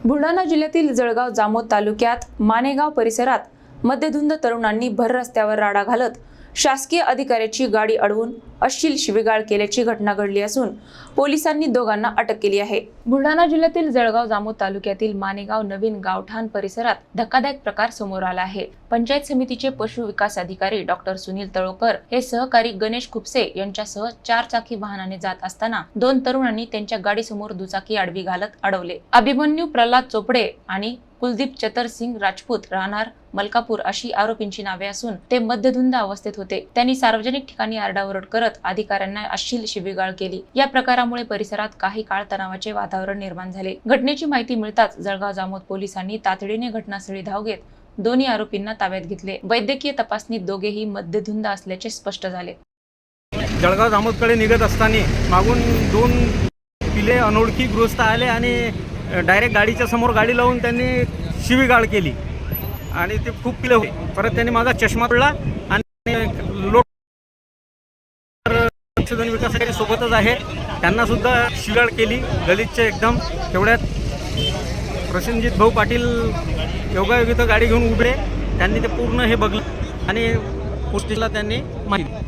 बुलढाणा जिल्ह्यातील जळगाव जामोद तालुक्यात मानेगाव परिसरात मध्यधुंद तरुणांनी भर रस्त्यावर राडा घालत शासकीय अधिकाऱ्याची गाडी अडवून अश्लील शिवीगाळ केल्याची घटना घडली असून पोलिसांनी दोघांना अटक केली आहे। बुलढाणा जिल्ह्यातील जळगाव जामोद तालुक्यातील मानेगाव नवीन गावठाण परिसरात धक्कादायक प्रकार समोर आला आहे। पंचायत समितीचे पशु विकास अधिकारी डॉक्टर सुनील तळोकर हे सहकारी गणेश खुपसे यांच्यासह 4 चाकी वाहनाने जात असताना 2 तरुणांनी त्यांच्या गाडीसमोर दुचाकी आडवी घालत अडवले। अभिमन्यू प्रल्हाद चोपडे आणि कुलदीप चतर सिंग राजपूत राहणार मलकापूर अशी आरोपींची नावे असून ते मध्यधुंद अवस्थेत होते। त्यांनी सार्वजनिक ठिकाणी आरडाओरड करत अधिकाऱ्यांना अश्लील शिवीगाळ केली। या प्रकारामुळे परिसरात काही काळ तणावाचे वातावरण निर्माण झाले। घटनेची माहिती मिळताच जळगाव जामोद पोलिसांनी तातडीने घटनास्थळी धाव घेत दोन्ही आरोपींना ताब्यात घेतले। वैद्यकीय तपासणीत दोघेही मध्यधुंद असल्याचे स्पष्ट झाले। जळगाव जामोदकडे निघत असताना मागून 2 पिले अनोळखी गृहस्थ आले आणि डायरेक्ट गाडीच्या समोर गाडी लावून त्यांनी शिवीगाळ केली आणि ते खूप पिले होते। परत त्यांनी माझा चष्मा तोडला आणि लोक संशोधन विकासासाठी सोबतच आहे त्यांना सुद्धा शिवीगाळ केली गलिच्छ एकदम। तेवढ्यात प्रसेनजित भाऊ पाटील योगायोगित गाडी घेऊन उभे, त्यांनी ते पूर्ण हे बघलं आणि पोस्टिसला त्यांनी माहिती